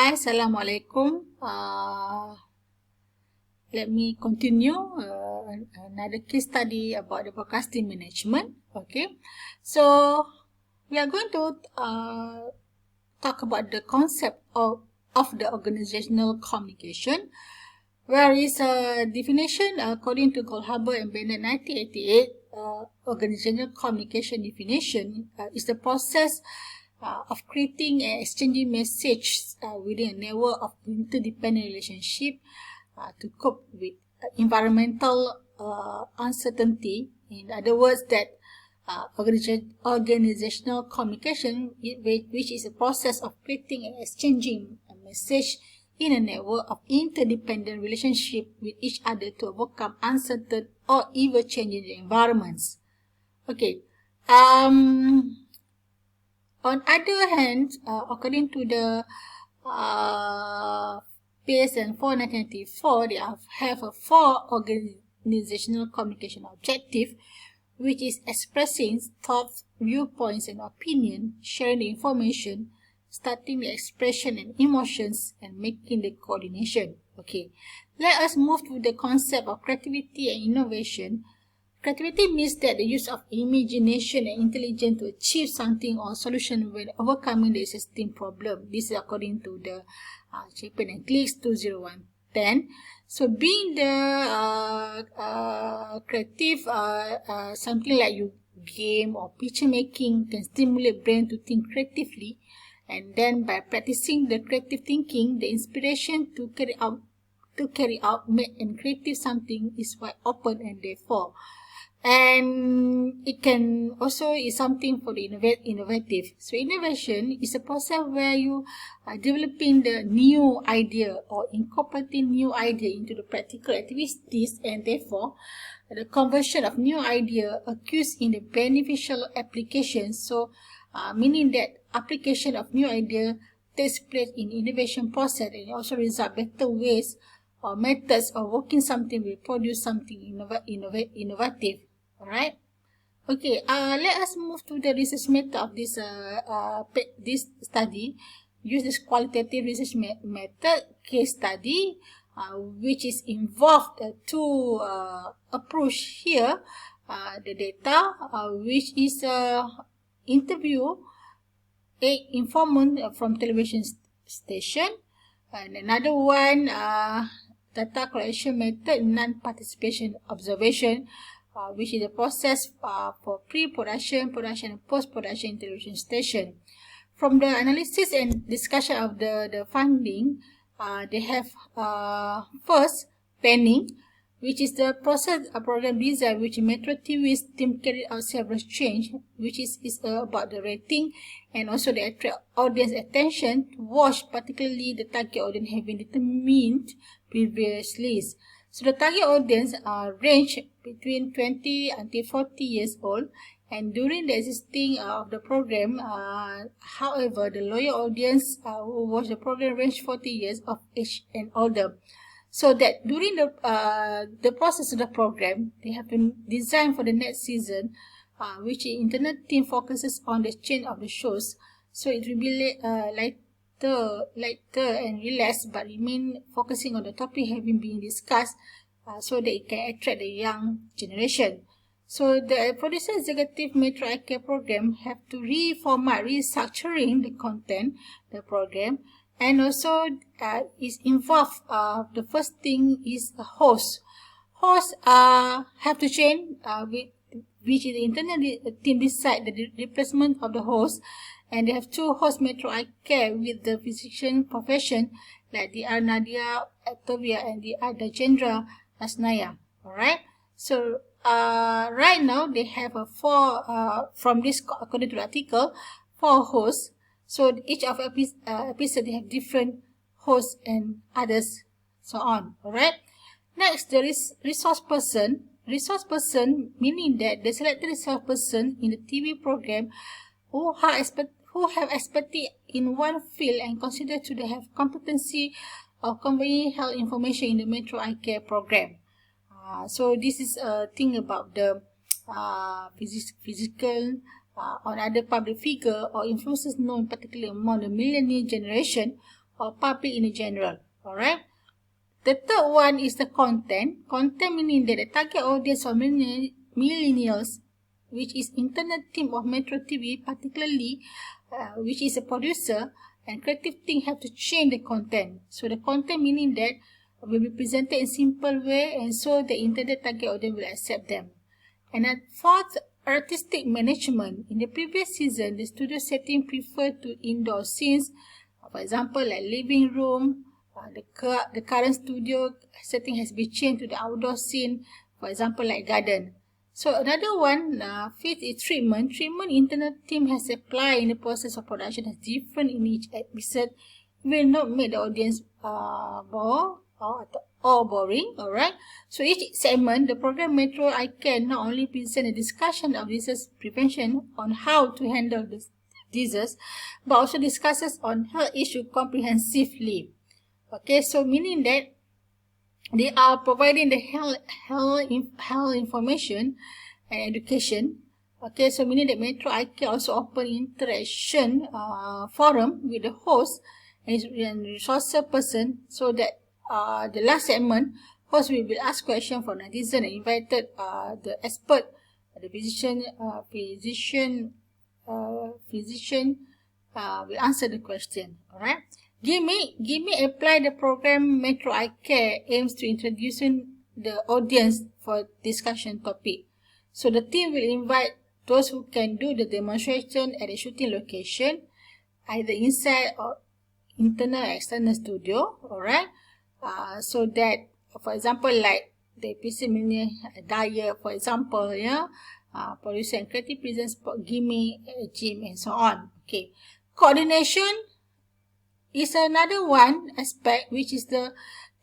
Hi, Assalamualaikum. Let me continue another case study about the broadcasting management. Okay, so we are going to talk about the concept of the organizational communication, where is a definition according to Goldhaber and Bennett 1988. Organizational communication definition is the process of creating and exchanging messages within a network of interdependent relationship to cope with environmental uncertainty. In other words, that organizational communication, which is a process of creating and exchanging a message in a network of interdependent relationship with each other to overcome uncertain or ever-changing environments. Okay. On other hand, according to the PSN 4 they have a 4 organizational communication objective, which is expressing thoughts, viewpoints, and opinion, sharing the information, starting the expression and emotions, and making the coordination. Okay, let us move to the concept of creativity and innovation. Creativity means that the use of imagination and intelligence to achieve something or solution when overcoming the existing problem. This is according to the Chapin and Clicks 20110. So being the creative, something like you game or picture making can stimulate brain to think creatively, and then by practicing the creative thinking, the inspiration to carry out make and creative something is wide open, and therefore it can also is something for the innovative. So innovation is a process where you are developing the new idea or incorporating new idea into the practical activities, and therefore the conversion of new idea occurs in the beneficial application. So meaning that application of new idea takes place in innovation process, and also result better ways or methods of working something will produce something innovative. Alright. Okay. Let us move to the research method of this study. Use this qualitative research method case study, which is involved to approach here the data, which is interview 8 informant from television station, and another one data collection method, non-participation observation, which is the process for pre-production, production, and post-production television station. From the analysis and discussion of the finding, they have first planning, which is the process of program design which Metro TV's team carried out several change, which is about the rating and also the attract audience attention to watch, particularly the target audience having determined previously. So the target audience range between 20 until 40 years old, and during the existing of the program, however, the loyal audience who watch the program range 40 years of age and older. So that during the process of the program, they have been designed for the next season, which the internet team focuses on the change of the shows. So it will be lighter and relaxed, but remain focusing on the topic having been discussed, so that it can attract the young generation. So the producer executive Metro iCare program have to restructuring the content, the program, and also is involved. The first thing is a host. Hosts have to change, which is the internet team decide the replacement of the host, and they have 2 hosts Metro iCare with the physician profession, like Dr. Nadia Octavia and Dr. Dajendra Nasnaya. Alright. So right now they have a 4 from this, according to the article, 4 hosts. So each of episode they have different hosts and others, so on. Alright. Next, there is resource person. Resource person meaning that the selected resource person in the TV program who have expertise in one field and considered to have competency of conveying health information in the Metro iCare program. So this is a thing about the physical or other public figure or influencers known particularly among the millennial generation or public in general. Alright. The third one is the content. Content meaning that the target audience of millennials, which is internet team of Metro TV, particularly which is a producer and creative team, have to change the content. So the content meaning that will be presented in simple way, and so the internet target audience will accept them. And then fourth, artistic management. In the previous season, the studio setting preferred to indoor scenes, for example, like living room. The current studio setting has been changed to the outdoor scene, for example, like garden. So another one, fifth is treatment. Treatment internet team has applied in the process of production is different in each episode. It will not make the audience bore or boring. Alright. So each segment, the program Metro iCare not only present a discussion of disease prevention on how to handle this disease, but also discusses on health issue comprehensively. Okay, so meaning that they are providing the health information and education. Okay, so meaning that Metro iCare also open interaction forum with the host and resource person, so that the last segment, host will ask questions for netizen and invited the expert, the physician will answer the question. Alright. Gimme apply the program Metro iCare aims to introduce the audience for discussion topic. So the team will invite those who can do the demonstration at the shooting location, either inside or internal or external studio. Alright. So that, for example, like the episode diet, for example, producer and creative presence, gimme gym, and so on. Okay. Coordination is another one aspect which is the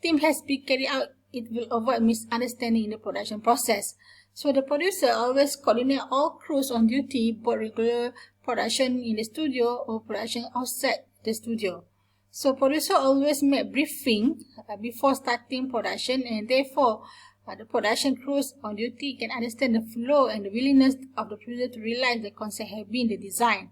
team has been carried out. It will avoid misunderstanding in the production process. So the producer always coordinate all crews on duty, both regular production in the studio or production outside the studio. So producer always make briefing before starting production, and therefore the production crews on duty can understand the flow and the willingness of the producer to realize the concept have been the design.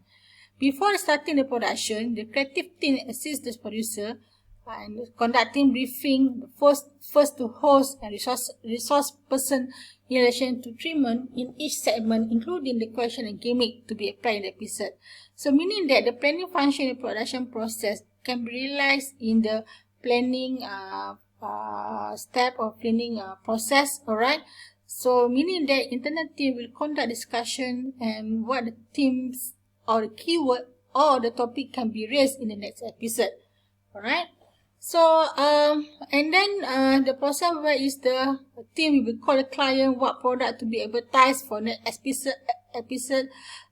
Before starting the production, the creative team assists the producer and conducting briefing, first to host and resource person in relation to treatment in each segment, including the question and gimmick to be applied in the episode. So meaning that the planning function in the production process can be realized in the planning step or planning process. Alright. So meaning that internet team will conduct discussion and what the themes or the keyword or the topic can be raised in the next episode. Alright. So and then the process where is the team will call the client what product to be advertised for next episode,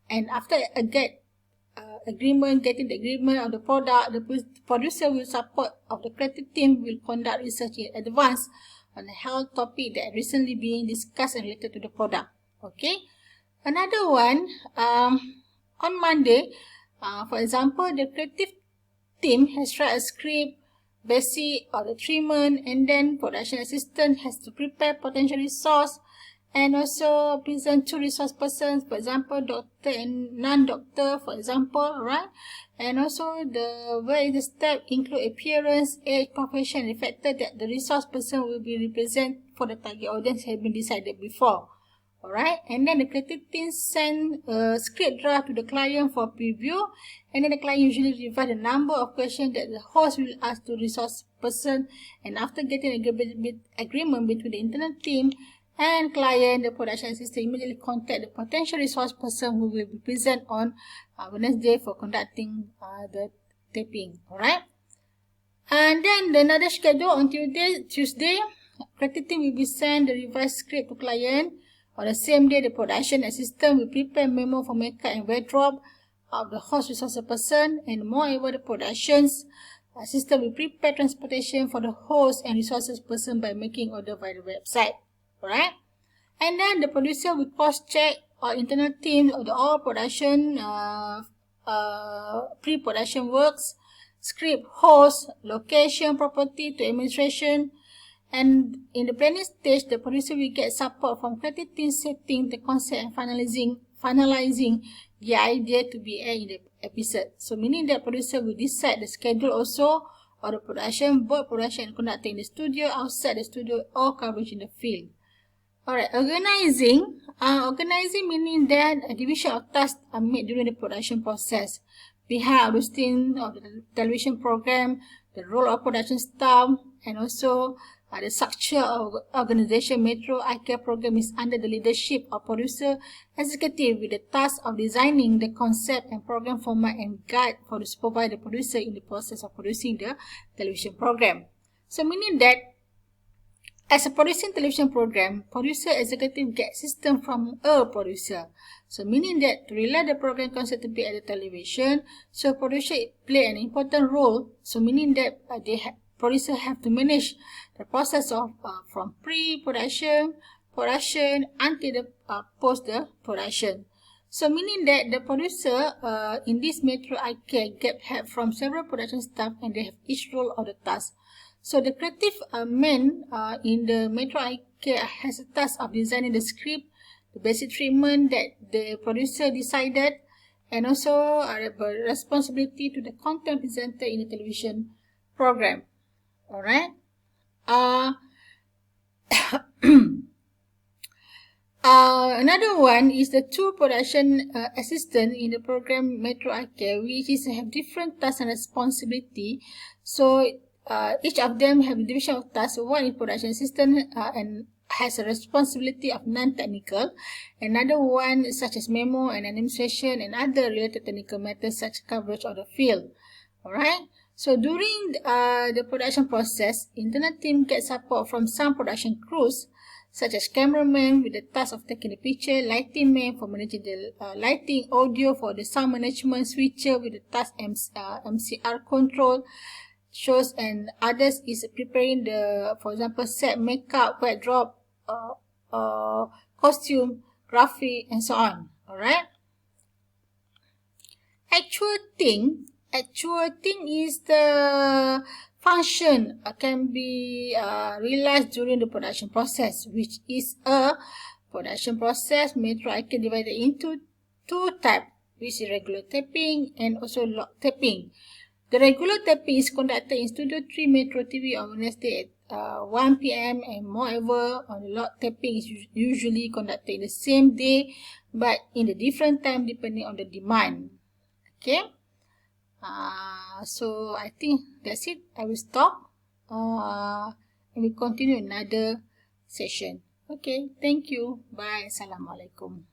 and after getting the agreement of the product, the producer will support of the creative team will conduct research in advance on the health topic that recently being discussed and related to the product. Okay. Another one, on Monday, for example, the creative team has tried a script, basic or the treatment, and then production assistant has to prepare potential resource and also present two resource persons, for example, doctor and non-doctor, for example, right? And also the where the step include appearance, age, profession, and the factor that the resource person will be represent for the target audience have been decided before. Alright, and then the creative team send a script draft to the client for preview, and then the client usually revise the number of questions that the host will ask to resource person, and after getting agreement between the internal team and client, the production assistant immediately contact the potential resource person who will be present on Wednesday for conducting the taping. Alright, and then the another schedule on Tuesday, creative team will be send the revised script to client. On the same day, the production assistant will prepare memo for makeup and wardrobe of the host resource person, and moreover, the productions assistant will prepare transportation for the host and resources person by making order via the website. Alright? And then the producer will cross-check our internal team of the all production, pre-production works, script, host, location, property to administration. And in the planning stage, the producer will get support from creative team setting the concept and finalizing the idea to be aired in the episode. So meaning that producer will decide the schedule also or the production, both production conducted in the studio, outside the studio, or coverage in the field. Alright, organizing. Organizing meaning that a division of tasks are made during the production process. Behind the scene of the television program, the role of production staff, and also the structure of organization. Metro iCare program is under the leadership of producer executive with the task of designing the concept and program format and guide for the supervisor producer in the process of producing the television program. So meaning that as a producing television program, producer executive gets system from a producer. So meaning that to realize the program concept to be at the television, so producer play an important role. So meaning that producer have to manage the process of from pre-production, production until the post the production. So meaning that the producer in this Metro iCare get help from several production staff and they have each role of the task. So the creative man in the Metro iCare has a task of designing the script, the basic treatment that the producer decided, and also a responsibility to the content presented in the television program. Alright. Another one is the two production assistant in the program Metro iCare, which is have different tasks and responsibility. So each of them have a division of tasks. One is production assistant and has a responsibility of non-technical. Another one such as memo and administration and other related technical matters such as coverage of the field. Alright. So during the production process, internal team gets support from some production crews such as cameraman with the task of taking the picture, lighting man for managing the lighting, audio for the sound management, switcher with the task MCR control, shows, and others is preparing the, for example, set, makeup, wardrobe, costume, graphic, and so on. Alright. Actual thing is the function can be realized during the production process, which is a production process Metro iCare divided into two types, which is regular taping and also log taping. The regular taping is conducted in Studio 3 Metro TV on Wednesday at 1 p.m. and moreover, on the log taping is usually conducted in the same day but in a different time depending on the demand. Okay. So I think that's it. I will stop and we continue another session. Okay, thank you. Bye. Assalamualaikum.